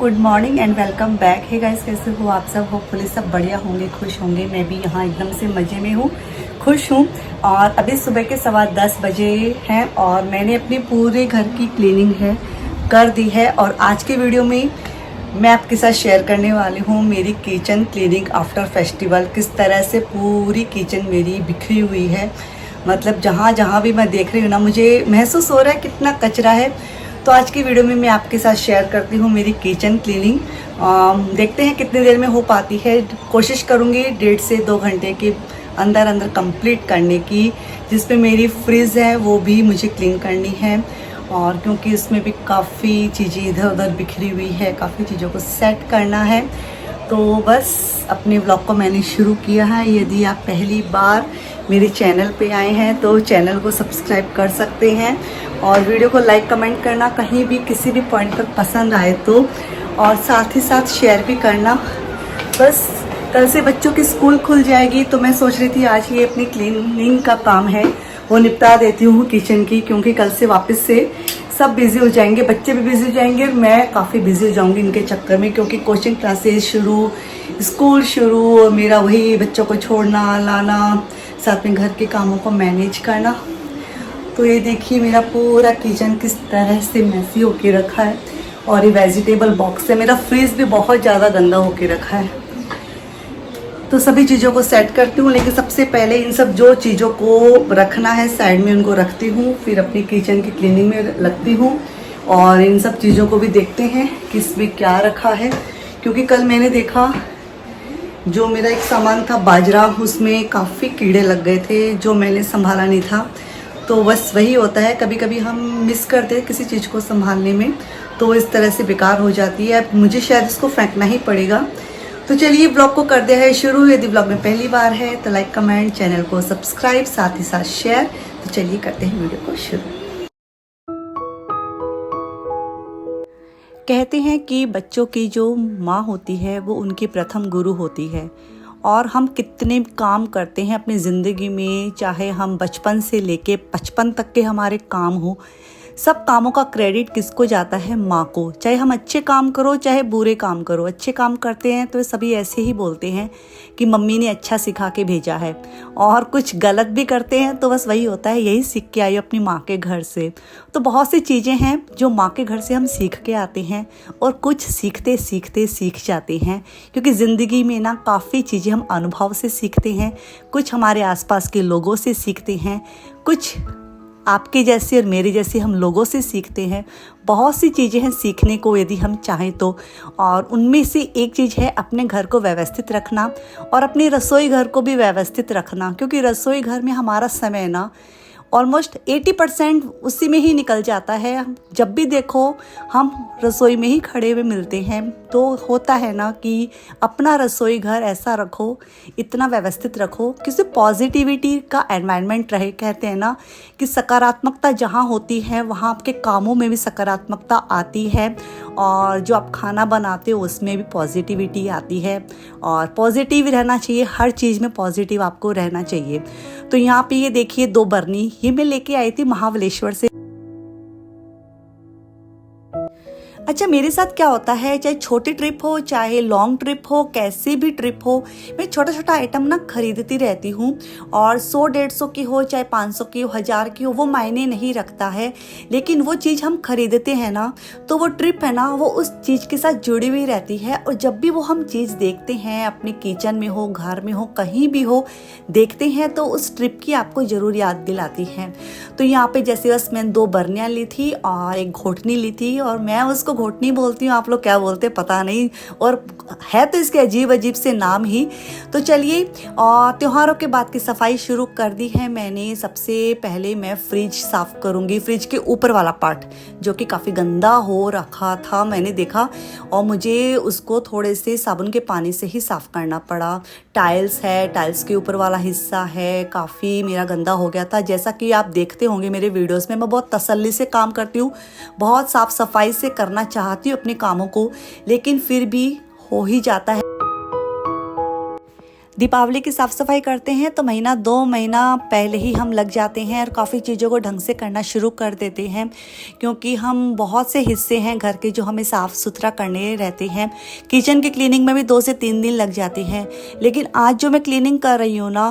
Good morning and welcome back. Hey guys, कैसे हो आप सब? होपफुली सब बढ़िया होंगे, खुश होंगे। मैं भी यहाँ एकदम से मज़े में हूँ, खुश हूँ। और अभी सुबह के 10:15 बजे हैं और मैंने अपने पूरे घर की क्लीनिंग कर दी है। और आज के वीडियो में मैं आपके साथ शेयर करने वाली हूँ मेरी किचन क्लीनिंग आफ्टर फेस्टिवल। किस तरह से पूरी किचन मेरी बिखरी हुई है, मतलब जहाँ जहाँ भी मैं देख रही हूँ ना, मुझे महसूस हो रहा है कितना कचरा है। तो आज की वीडियो में मैं आपके साथ शेयर करती हूँ मेरी किचन क्लीनिंग। देखते हैं कितनी देर में हो पाती है। कोशिश करूँगी 1.5 से 2 घंटे के अंदर अंदर कंप्लीट करने की। जिसपे मेरी फ्रिज है वो भी मुझे क्लीन करनी है, और क्योंकि इसमें भी काफ़ी चीज़ें इधर उधर बिखरी हुई है, काफ़ी चीज़ों को सेट करना है। तो बस अपने ब्लॉग को मैंने शुरू किया है। यदि आप पहली बार मेरे चैनल पे आए हैं तो चैनल को सब्सक्राइब कर सकते हैं, और वीडियो को लाइक कमेंट करना कहीं भी किसी भी पॉइंट पर पसंद आए तो, और साथ ही साथ शेयर भी करना। बस कल से बच्चों की स्कूल खुल जाएगी तो मैं सोच रही थी आज ये अपनी क्लीनिंग का काम है वो निपटा देती हूँ किचन की, क्योंकि कल से वापस से सब बिज़ी हो जाएंगे, बच्चे भी बिज़ी हो जाएंगे, मैं काफ़ी बिज़ी हो जाऊँगी इनके चक्कर में, क्योंकि कोचिंग क्लासेस शुरू, स्कूल शुरू, और मेरा वही बच्चों को छोड़ना लाना, साथ में घर के कामों को मैनेज करना। तो ये देखिए मेरा पूरा किचन किस तरह से मैसी होके रखा है। और ये वेजिटेबल बॉक्स है, मेरा फ्रिज भी बहुत ज़्यादा गंदा होके रखा है। तो सभी चीज़ों को सेट करती हूँ, लेकिन सबसे पहले इन सब जो चीज़ों को रखना है साइड में उनको रखती हूँ, फिर अपनी किचन की क्लीनिंग में लगती हूँ। और इन सब चीज़ों को भी देखते हैं किस में क्या रखा है, क्योंकि कल मैंने देखा जो मेरा एक सामान था बाजरा, उसमें काफ़ी कीड़े लग गए थे जो मैंने संभाला नहीं था। तो बस वही होता है, कभी कभी हम मिस करते हैं किसी चीज़ को संभालने में, तो इस तरह से बेकार हो जाती है। अब मुझे शायद इसको फेंकना ही पड़ेगा। तो चलिए ब्लॉग को कर दिया है शुरू। यदि ब्लॉग में पहली बार है तो लाइक कमेंट, चैनल को सब्सक्राइब, साथ ही साथ शेयर। तो चलिए करते हैं वीडियो को शुरू। कहते हैं कि बच्चों की जो माँ होती है वो उनकी प्रथम गुरु होती है। और हम कितने काम करते हैं अपनी ज़िंदगी में, चाहे हम बचपन से लेके 55 तक के हमारे काम हो, सब कामों का क्रेडिट किसको जाता है? माँ को। चाहे हम अच्छे काम करो चाहे बुरे काम करो, अच्छे काम करते हैं तो सभी ऐसे ही बोलते हैं कि मम्मी ने अच्छा सिखा के भेजा है, और कुछ गलत भी करते हैं तो बस वही होता है, यही सीख के आई अपनी माँ के घर से। तो बहुत सी चीज़ें हैं जो माँ के घर से हम सीख के आते हैं, और कुछ सीखते सीखते सीख जाते हैं, क्योंकि ज़िंदगी में ना काफ़ी चीज़ें हम अनुभव से सीखते हैं, कुछ हमारे आसपास के लोगों से सीखते हैं, कुछ आपके जैसे और मेरे जैसे हम लोगों से सीखते हैं। बहुत सी चीज़ें हैं सीखने को यदि हम चाहें तो, और उनमें से एक चीज़ है अपने घर को व्यवस्थित रखना, और अपने रसोई घर को भी व्यवस्थित रखना, क्योंकि रसोई घर में हमारा समय ना ऑलमोस्ट 80% उसी में ही निकल जाता है। जब भी देखो हम रसोई में ही खड़े हुए मिलते हैं। तो होता है ना कि अपना रसोई घर ऐसा रखो, इतना व्यवस्थित रखो कि उससे पॉजिटिविटी का एनवायरनमेंट रहे। कहते हैं ना कि सकारात्मकता जहाँ होती है वहाँ आपके कामों में भी सकारात्मकता आती है, और जो आप खाना बनाते हो उसमें भी पॉजिटिविटी आती है। और पॉजिटिव रहना चाहिए, हर चीज़ में पॉजिटिव आपको रहना चाहिए। तो यहाँ पे ये देखिए 2 बरनी ये मैं लेके आई थी महाबलेश्वर से। अच्छा, मेरे साथ क्या होता है, चाहे छोटी ट्रिप हो चाहे लॉन्ग ट्रिप हो, कैसी भी ट्रिप हो, मैं छोटा छोटा आइटम ना खरीदती रहती हूँ। और 100-150 की हो चाहे 500 की हो, 1000 की हो, वो मायने नहीं रखता है। लेकिन वो चीज़ हम खरीदते हैं ना, तो वो ट्रिप है ना वो उस चीज़ के साथ जुड़ी हुई रहती है। और जब भी वो हम चीज़ देखते हैं, अपने किचन में हो, घर में हो, कहीं भी हो, देखते हैं तो उस ट्रिप की आपको ज़रूर याद दिलाती है। तो यहाँ पे जैसे बस मैंने 2 बरनियाँ ली थी और एक घोटनी ली थी, और मैं उसको घोटनी बोलती हूँ, आप लोग क्या बोलते हैं पता नहीं, और है तो इसके अजीब अजीब से नाम ही। तो चलिए, और त्योहारों के बाद की सफाई शुरू कर दी है मैंने। सबसे पहले मैं फ्रिज साफ़ करूँगी, फ्रिज के ऊपर वाला पार्ट जो कि काफ़ी गंदा हो रखा था मैंने देखा, और मुझे उसको थोड़े से साबुन के पानी से ही साफ़ करना पड़ा। टाइल्स है, टाइल्स के ऊपर वाला हिस्सा है, काफ़ी मेरा गंदा हो गया था। जैसा कि आप देखते होंगे मेरे वीडियोस में, मैं बहुत तसल्ली से काम करती हूँ, बहुत साफ़ सफाई से करना चाहती हूँ अपने कामों को, लेकिन फिर भी हो ही जाता है। दीपावली की साफ़ सफाई करते हैं तो महीना 2 महीना पहले ही हम लग जाते हैं और काफ़ी चीज़ों को ढंग से करना शुरू कर देते हैं, क्योंकि हम बहुत से हिस्से हैं घर के जो हमें साफ़ सुथरा करने रहते हैं। किचन की क्लीनिंग में भी 2 से 3 दिन लग जाते हैं, लेकिन आज जो मैं क्लीनिंग कर रही हूँ ना,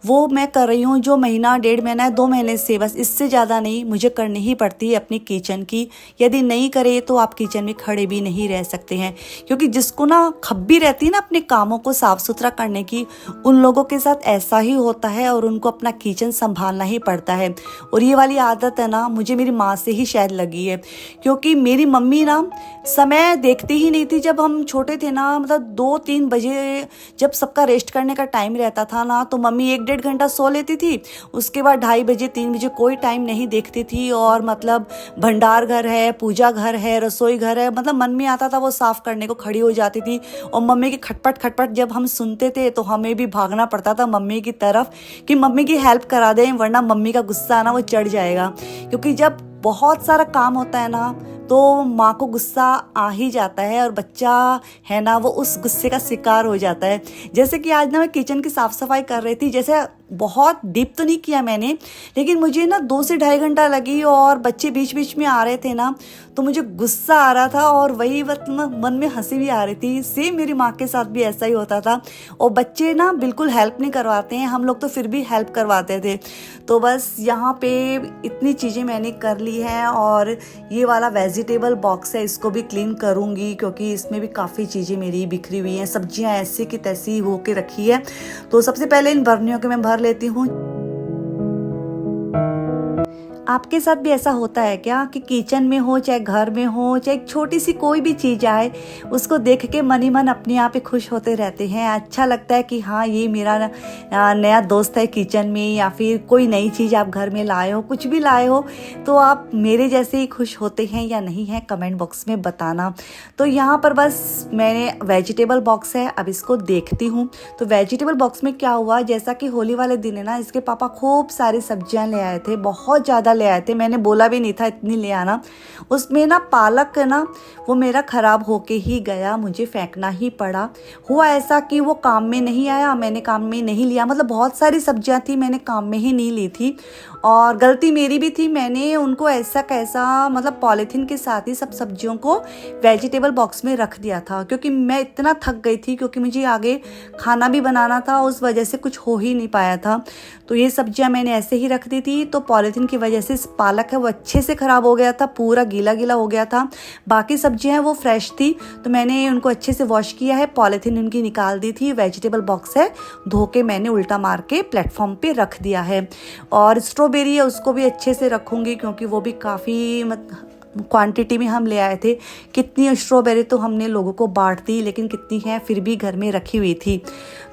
वो मैं कर रही हूँ जो महीना 1.5 महीना है 2 महीने से, बस इससे ज़्यादा नहीं मुझे करनी ही पड़ती है अपनी किचन की। यदि नहीं करे तो आप किचन में खड़े भी नहीं रह सकते हैं, क्योंकि जिसको ना खब्बी रहती है ना अपने कामों को साफ़ सुथरा करने की, उन लोगों के साथ ऐसा ही होता है और उनको अपना किचन संभालना ही पड़ता है। और ये वाली आदत है ना मुझे मेरी माँ से ही शायद लगी है, क्योंकि मेरी मम्मी ना समय देखती ही नहीं थी। जब हम छोटे थे ना, मतलब 2-3 बजे जब सबका रेस्ट करने का टाइम रहता था ना, तो मम्मी 1-1.5 घंटा सो लेती थी। उसके बाद 2:30 बजे 3 बजे कोई टाइम नहीं देखती थी, और मतलब भंडार घर है, पूजा घर है, रसोई घर है, मतलब मन में आता था वो साफ़ करने को खड़ी हो जाती थी। और मम्मी की खटपट खटपट जब हम सुनते थे तो हमें भी भागना पड़ता था मम्मी की तरफ कि मम्मी की हेल्प करा दें, वरना मम्मी का गुस्सा ना वो चढ़ जाएगा। क्योंकि जब बहुत सारा काम होता है ना तो माँ को गुस्सा आ ही जाता है, और बच्चा है ना वो उस गुस्से का शिकार हो जाता है। जैसे कि आज ना मैं किचन की साफ़ सफाई कर रही थी, जैसे बहुत डीप तो नहीं किया मैंने, लेकिन मुझे ना 2 से 2.5 घंटा लगी, और बच्चे बीच बीच में आ रहे थे ना, तो मुझे गुस्सा आ रहा था और वही मन में हंसी भी आ रही थी। सेम मेरी माँ के साथ भी ऐसा ही होता था। और बच्चे ना बिल्कुल हेल्प नहीं करवाते हैं, हम लोग तो फिर भी हेल्प करवाते थे। तो बस यहाँ पे इतनी चीज़ें मैंने कर ली हैं, और ये वाला वेजिटेबल बॉक्स है इसको भी क्लीन करूँगी, क्योंकि इसमें भी काफ़ी चीज़ें मेरी बिखरी हुई हैं। सब्जियाँ ऐसी की तैसी होके रखी है। तो सबसे पहले इन बर्नियों के मैं भर लेती हूँ। आपके साथ भी ऐसा होता है क्या कि किचन में हो, चाहे घर में हो, चाहे एक छोटी सी कोई भी चीज़ आए, उसको देख के मन ही मन अपने आप ही खुश होते रहते हैं? अच्छा लगता है कि हाँ ये मेरा नया दोस्त है किचन में, या फिर कोई नई चीज़ आप घर में लाए हो, कुछ भी लाए हो, तो आप मेरे जैसे ही खुश होते हैं या नहीं है, कमेंट बॉक्स में बताना। तो यहाँ पर बस मैंने वेजिटेबल बॉक्स है, अब इसको देखती हूँ। तो वेजिटेबल बॉक्स में क्या हुआ, जैसा कि होली वाले दिन है ना, इसके पापा खूब सारी सब्जियाँ ले आए थे, बहुत ज़्यादा ले आए थे। मैंने बोला भी नहीं था इतनी ले आना। उसमें ना पालक है ना, वो मेरा ख़राब होके ही गया, मुझे फेंकना ही पड़ा। हुआ ऐसा कि वो काम में नहीं आया, मैंने काम में नहीं लिया, मतलब बहुत सारी सब्जियां थी, मैंने काम में ही नहीं ली थी, और गलती मेरी भी थी। मैंने उनको ऐसा कैसा, मतलब पॉलीथीन के साथ ही सब सब्जियों को वेजिटेबल बॉक्स में रख दिया था, क्योंकि मैं इतना थक गई थी, क्योंकि मुझे आगे खाना भी बनाना था, उस वजह से कुछ हो ही नहीं पाया था। तो ये सब्जियां मैंने ऐसे ही रख दी थी। तो पॉलीथीन की वजह से पालक है वो अच्छे से ख़राब हो गया था, पूरा गीला गीला हो गया था। बाकी सब्जियां हैं वो फ्रेश थी, तो मैंने उनको अच्छे से वॉश किया है, पॉलीथीन उनकी निकाल दी थी। वेजिटेबल बॉक्स है धो के मैंने उल्टा मार के प्लेटफॉर्म पे रख दिया है। और स्ट्रॉबेरी है उसको भी अच्छे से रखूँगी, क्योंकि वो भी काफ़ी क्वांटिटी में हम ले आए थे। कितनी स्ट्रॉबेरी तो हमने लोगों को बांट दी, लेकिन कितनी है फिर भी घर में रखी हुई थी।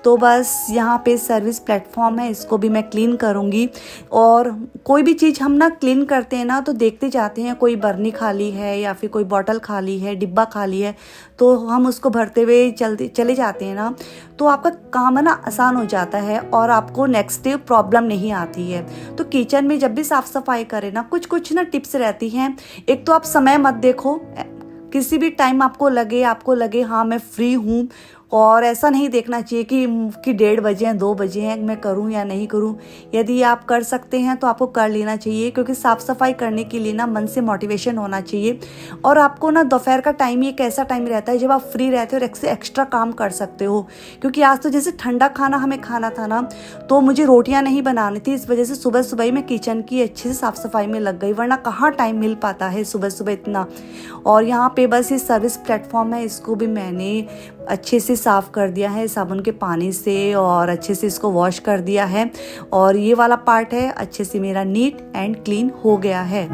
तो बस यहाँ पे सर्विस प्लेटफॉर्म है, इसको भी मैं क्लीन करूँगी। और कोई भी चीज़ हम ना क्लीन करते हैं ना, तो देखते जाते हैं कोई बर्नी खाली है या फिर कोई बॉटल खाली है, डिब्बा खाली है, तो हम उसको भरते हुए चले जाते हैं ना, तो आपका काम है ना आसान हो जाता है, और आपको नेक्स्ट डे प्रॉब्लम नहीं आती है। तो किचन में जब भी साफ़ सफाई करें ना, कुछ ना टिप्स रहती हैं। एक तो आप समय मत देखो, किसी भी टाइम आपको लगे हाँ मैं फ्री हूँ, और ऐसा नहीं देखना चाहिए कि 1:30 बजे हैं, 2 बजे हैं, मैं करूं या नहीं करूं। यदि आप कर सकते हैं तो आपको कर लेना चाहिए, क्योंकि साफ़ सफाई करने के लिए ना मन से मोटिवेशन होना चाहिए। और आपको ना दोपहर का टाइम ही एक ऐसा टाइम रहता है जब आप फ्री रहते हो और एक्स्ट्रा काम कर सकते हो। क्योंकि आज तो जैसे ठंडा खाना हमें खाना था ना, तो मुझे रोटियाँ नहीं बनानी थी, इस वजह से सुबह सुबह ही मैं किचन की अच्छे से साफ़ सफाई में लग गई, वरना कहाँ टाइम मिल पाता है सुबह सुबह इतना। और यहाँ पे बस ये सर्विस प्लेटफॉर्म है, इसको भी मैंने अच्छे से साफ़ कर दिया है साबुन के पानी से, और अच्छे से इसको वॉश कर दिया है। और ये वाला पार्ट है अच्छे से मेरा नीट एंड क्लीन हो गया है।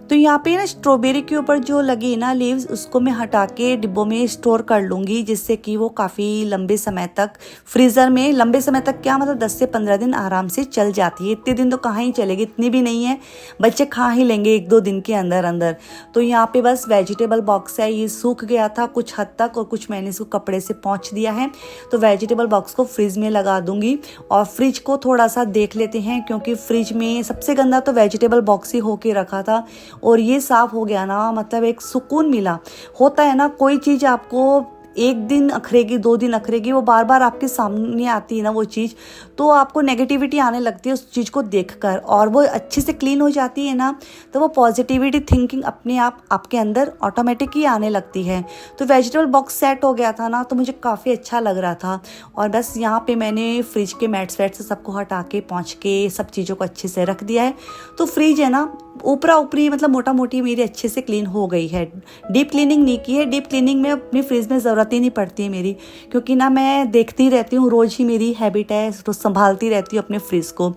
तो यहाँ पे ना स्ट्रॉबेरी के ऊपर जो लगी ना लीव्स, उसको मैं हटा के डिब्बों में स्टोर कर लूँगी, जिससे कि वो काफ़ी लंबे समय तक फ्रीज़र में, लंबे समय तक क्या मतलब 10 से 15 दिन आराम से चल जाती है। इतने दिन तो कहाँ ही चलेगी, इतनी भी नहीं है, बच्चे खा ही लेंगे 1-2 दिन के अंदर अंदर। तो यहाँ पे बस वेजिटेबल बॉक्स है, ये सूख गया था कुछ हद तक, और कुछ मैंने इसको कपड़े से पोंछ दिया है। तो वेजिटेबल बॉक्स को फ्रिज में लगा दूँगी, और फ्रिज को थोड़ा सा देख लेते हैं, क्योंकि फ्रिज में सबसे गंदा तो वेजिटेबल बॉक्स ही होके रखा था। और और ये साफ़ हो गया ना, मतलब एक सुकून मिला। होता है ना, कोई चीज़ आपको एक दिन अखरेगी, 2 दिन अखरेगी, वो बार बार आपके सामने आती है ना वो चीज़, तो आपको नेगेटिविटी आने लगती है उस चीज़ को देखकर, और वो अच्छे से क्लीन हो जाती है ना, तो वो पॉजिटिविटी थिंकिंग अपने आप आपके अंदर ऑटोमेटिक ही आने लगती है। तो वेजिटेबल बॉक्स सेट हो गया था ना, तो मुझे काफ़ी अच्छा लग रहा था। और बस यहाँ पे मैंने फ्रिज के मैट्स वैट से सबको हटा के पहुँच के सब चीज़ों को अच्छे से रख दिया है। तो फ्रिज है ना, ऊपरा ऊपरी मतलब मोटा मोटी मेरी अच्छे से क्लीन हो गई है। डीप क्लीनिंग नहीं की है, डीप क्लीनिंग में अपनी फ्रिज में ज़रूरत ही नहीं पड़ती है मेरी, क्योंकि ना मैं देखती रहती हूँ, रोज़ ही मेरी हैबिट है, रोज़ संभालती रहती हूँ अपने फ्रिज को।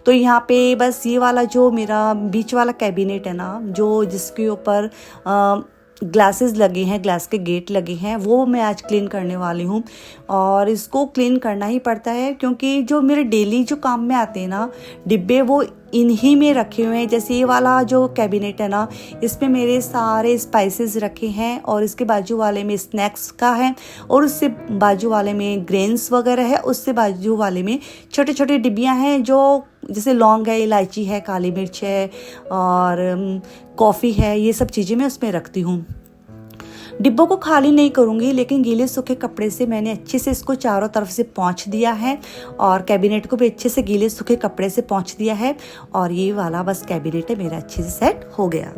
तो यहाँ पे बस ये वाला जो मेरा बीच वाला कैबिनेट है ना, जो जिसके ऊपर ग्लासेस लगे हैं, ग्लास के गेट लगे हैं, वो मैं आज क्लीन करने वाली हूँ। और इसको क्लीन करना ही पड़ता है, क्योंकि जो मेरे डेली जो काम में आते हैं ना डिब्बे, वो इन्हीं में रखे हुए हैं। जैसे ये वाला जो कैबिनेट है ना, इसमें मेरे सारे स्पाइसेस रखे हैं, और इसके बाजू वाले में स्नैक्स का है, और उससे बाजू वाले में ग्रेन्स वगैरह है, उससे बाजू वाले में छोटे छोटे डिब्बियाँ हैं, जो जैसे लौंग है, इलायची है, काली मिर्च है, और कॉफ़ी है, ये सब चीज़ें मैं उसमें रखती हूँ। डिब्बों को खाली नहीं करूँगी, लेकिन गीले सूखे कपड़े से मैंने अच्छे से इसको चारों तरफ से पोंछ दिया है, और कैबिनेट को भी अच्छे से गीले सूखे कपड़े से पोंछ दिया है। और ये वाला बस कैबिनेट है मेरा अच्छे से सेट हो गया।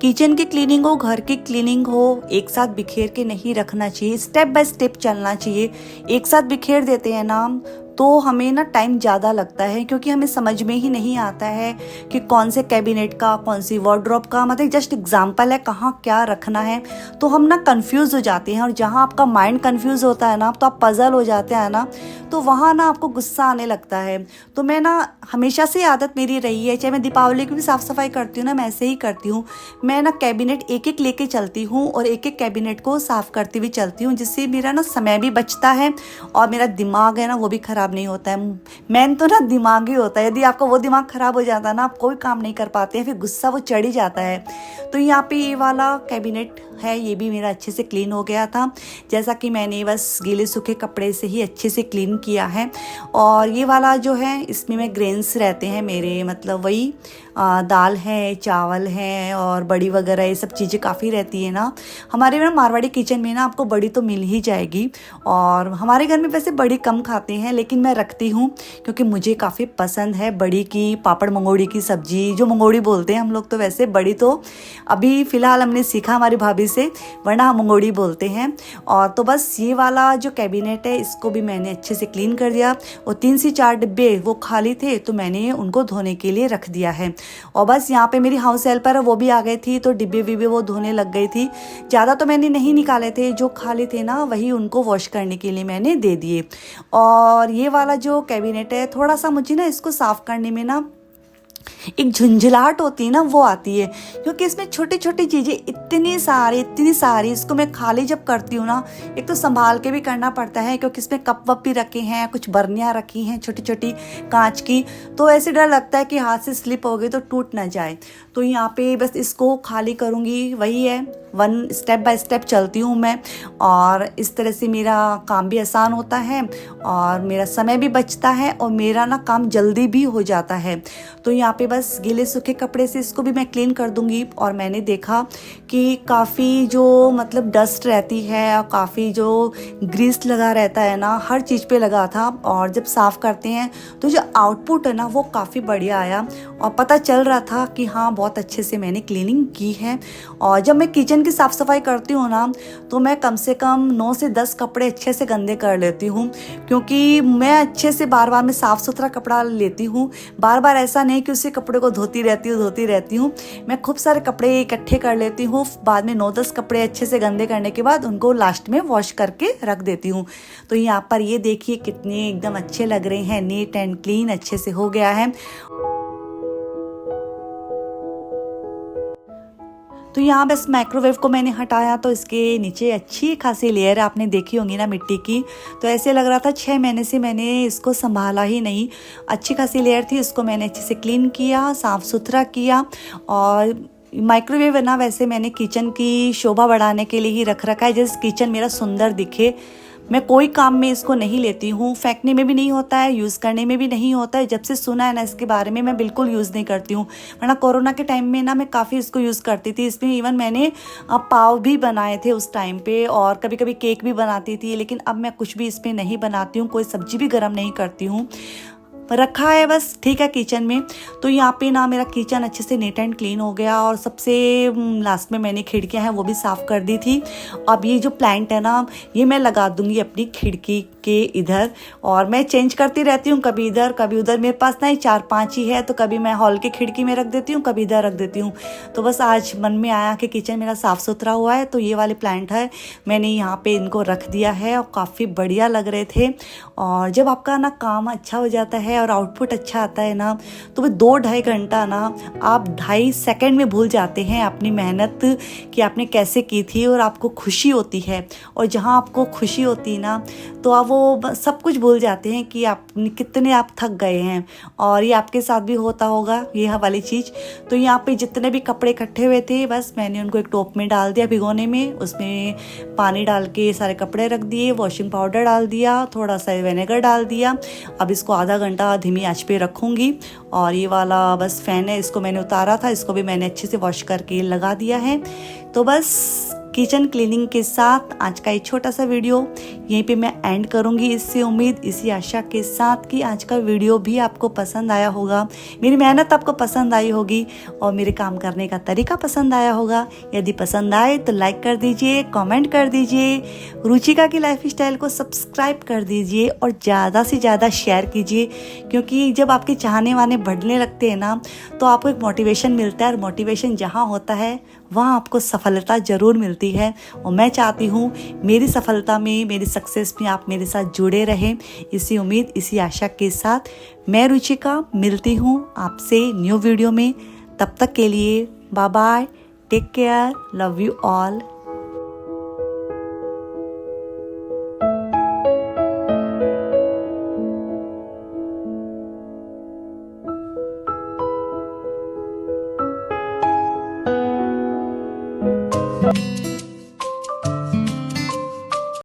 किचन की क्लीनिंग हो, घर की क्लीनिंग हो, एक साथ बिखेर के नहीं रखना चाहिए, स्टेप बाय स्टेप चलना चाहिए। एक साथ बिखेर देते हैं ना, तो हमें ना टाइम ज़्यादा लगता है, क्योंकि हमें समझ में ही नहीं आता है कि कौन से कैबिनेट का, कौन सी वार्डरोब का, मतलब जस्ट एग्जांपल है, कहाँ क्या रखना है। तो हम ना कंफ्यूज हो जाते हैं, और जहाँ आपका माइंड कंफ्यूज होता है ना, तो आप पजल हो जाते हैं ना, तो वहाँ ना आपको गुस्सा आने लगता है। तो मैं ना हमेशा से आदत मेरी रही है, चाहे मैं दीपावली की भी साफ़ सफाई करती हूँ ना, मैं ऐसे ही करती हूँ। मैं ना कैबिनेट एक एक लेके चलती हूँ, और एक एक कैबिनेट को साफ़ करती हुई चलती हूँ, जिससे मेरा ना समय भी बचता है, और मेरा दिमाग है ना वो भी ख़राब नहीं होता है। मेन तो ना दिमाग ही होता है, यदि आपका वो दिमाग ख़राब हो जाता है ना, आप कोई काम नहीं कर पाते हैं, फिर गुस्सा वो चढ़ ही जाता है। तो यहाँ पे ये वाला कैबिनेट है, ये भी मेरा अच्छे से क्लीन हो गया था, जैसा कि मैंने बस गीले सूखे कपड़े से ही अच्छे से क्लीन किया है। और ये वाला जो है, इसमें में ग्रेन्स रहते हैं मेरे, मतलब वही दाल है, चावल है, और बड़ी वगैरह ये सब चीज़ें काफ़ी रहती है ना। हमारे में मारवाड़ी किचन में ना आपको बड़ी तो मिल ही जाएगी, और हमारे घर में वैसे बड़ी कम खाते हैं, लेकिन मैं रखती हूँ क्योंकि मुझे काफ़ी पसंद है बड़ी की, पापड़ मंगोड़ी की सब्जी, जो मंगोड़ी बोलते हैं हम लोग। तो वैसे बड़ी तो अभी फ़िलहाल हमने सीखा हमारी भाभी से, वरना हम मंगोड़ी बोलते हैं। और तो बस ये वाला जो कैबिनेट है, इसको भी मैंने अच्छे से क्लीन कर दिया, और 3 से 4 डिब्बे वो खाली थे, तो मैंने उनको धोने के लिए रख दिया है। और बस यहाँ पे मेरी हाउस हेल्पर है, वो भी आ गई थी, तो डिब्बे विब्बे वो धोने लग गई थी। ज़्यादा तो मैंने नहीं निकाले थे, जो खाली थे ना वही उनको वॉश करने के लिए मैंने दे दिए। और ये वाला जो कैबिनेट है, थोड़ा सा मुझे ना इसको साफ़ करने में ना एक झुंझलाहट होती है ना, वो आती है, क्योंकि इसमें छोटी छोटी चीज़ें इतनी सारी, इसको मैं खाली जब करती हूँ ना, एक तो संभाल के भी करना पड़ता है, क्योंकि इसमें कप वप भी रखे हैं, कुछ बर्नियाँ रखी हैं छोटी छोटी कांच की, तो ऐसे डर लगता है कि हाथ से स्लिप हो गई तो टूट ना जाए। तो यहाँ पे बस इसको खाली करूँगी, वही है, वन स्टेप बाय स्टेप चलती हूँ मैं, और इस तरह से मेरा काम भी आसान होता है, और मेरा समय भी बचता है, और मेरा ना काम जल्दी भी हो जाता है। तो यहाँ पे बस गीले सूखे कपड़े से इसको भी मैं क्लीन कर दूँगी। और मैंने देखा कि काफ़ी जो मतलब डस्ट रहती है, और काफ़ी जो ग्रीस लगा रहता है ना, हर चीज़ पे लगा था, और जब साफ़ करते हैं तो जो आउटपुट है ना वो काफ़ी बढ़िया आया, और पता चल रहा था कि हाँ बहुत अच्छे से मैंने क्लीनिंग की है। और जब मैं किचन की साफ़ सफाई करती हूँ ना, तो मैं कम से कम 9 से 10 कपड़े अच्छे से गंदे कर लेती हूँ, क्योंकि मैं अच्छे से बार बार मैं साफ़ सुथरा कपड़ा लेती हूँ, बार बार ऐसा नहीं कि उसी कपड़े को धोती रहती हूँ। मैं खूब सारे कपड़े इकट्ठे कर लेती हूँ, बाद में 9-10 कपड़े अच्छे से गंदे करने के बाद उनको लास्ट में वॉश करके रख देती हूँ। तो यहाँ पर ये देखिए कितने एकदम अच्छे लग रहे हैं, नीट एंड क्लीन अच्छे से हो गया है। तो यहाँ बस माइक्रोवेव को मैंने हटाया, तो इसके नीचे अच्छी खासी लेयर आपने देखी होंगी ना मिट्टी की, तो ऐसे लग रहा था 6 महीने से मैंने इसको संभाला ही नहीं। अच्छी खासी लेयर थी, इसको मैंने अच्छे से क्लीन किया, साफ़ सुथरा किया। और माइक्रोवेव है ना, वैसे मैंने किचन की शोभा बढ़ाने के लिए ही रख रखा है, जैसे किचन मेरा सुंदर दिखे। मैं कोई काम में इसको नहीं लेती हूँ, फेंकने में भी नहीं होता है, यूज़ करने में भी नहीं होता है। जब से सुना है ना इसके बारे में, मैं बिल्कुल यूज़ नहीं करती हूँ। वरना कोरोना के टाइम में ना मैं काफ़ी इसको यूज़ करती थी। इसमें इवन मैंने पाव भी बनाए थे उस टाइम पे, और कभी कभी केक भी बनाती थी। लेकिन अब मैं कुछ भी इसमें नहीं बनाती हूँ, कोई सब्जी भी गर्म नहीं करती हूँ, रखा है बस, ठीक है, किचन में। तो यहाँ पे ना मेरा किचन अच्छे से नीट एंड क्लीन हो गया। और सबसे लास्ट में मैंने खिड़कियाँ हैं वो भी साफ़ कर दी थी। अब ये जो प्लांट है ना, ये मैं लगा दूंगी अपनी खिड़की के इधर, और मैं चेंज करती रहती हूँ, कभी इधर कभी उधर। मेरे पास ना ही 4-5 ही है, तो कभी मैं हॉल के खिड़की में रख देती हूँ, कभी इधर रख देती हूँ। तो बस आज मन में आया कि किचन मेरा साफ़ सुथरा हुआ है, तो ये वाले प्लांट है मैंने यहाँ पे इनको रख दिया है, और काफ़ी बढ़िया लग रहे थे। और जब आपका ना काम अच्छा हो जाता है और आउटपुट अच्छा आता है ना, तो वो 2-2.5 घंटा ना आप 2.5 सेकंड में भूल जाते हैं अपनी मेहनत कि आपने कैसे की थी, और आपको खुशी होती है। और जहाँ आपको खुशी होती है ना, तो आप वो सब कुछ भूल जाते हैं कि आप कितने आप थक गए हैं। और ये आपके साथ भी होता होगा ये वाली चीज़। तो यहाँ पे जितने भी कपड़े इकट्ठे हुए थे, बस मैंने उनको एक टोप में डाल दिया भिगोने में, उसमें पानी डाल के सारे कपड़े रख दिए, वॉशिंग पाउडर डाल दिया, थोड़ा सा विनेगर डाल दिया। अब इसको आधा घंटा धीमी आंच पे रखूँगी। और ये वाला बस फ़ैन है, इसको मैंने उतारा था, इसको भी मैंने अच्छे से वॉश करके लगा दिया है। तो बस किचन क्लीनिंग के साथ आज का एक छोटा सा वीडियो यहीं पे मैं एंड करूंगी। इससे उम्मीद, इसी आशा के साथ कि आज का वीडियो भी आपको पसंद आया होगा, मेरी मेहनत आपको पसंद आई होगी, और मेरे काम करने का तरीका पसंद आया होगा। यदि पसंद आए तो लाइक कर दीजिए, कमेंट कर दीजिए, रुचिका की लाइफ स्टाइल को सब्सक्राइब कर दीजिए, और ज़्यादा से ज़्यादा शेयर कीजिए। क्योंकि जब आपके चाहने वाले बढ़ने लगते हैं ना, तो आपको एक मोटिवेशन मिलता है, और मोटिवेशन जहाँ होता है वहाँ आपको सफलता ज़रूर मिलती है। और मैं चाहती हूँ मेरी सफलता में, मेरी सक्सेस में आप मेरे साथ जुड़े रहें। इसी उम्मीद, इसी आशा के साथ मैं रुचिका मिलती हूँ आपसे न्यू वीडियो में। तब तक के लिए bye bye, take care, love you all.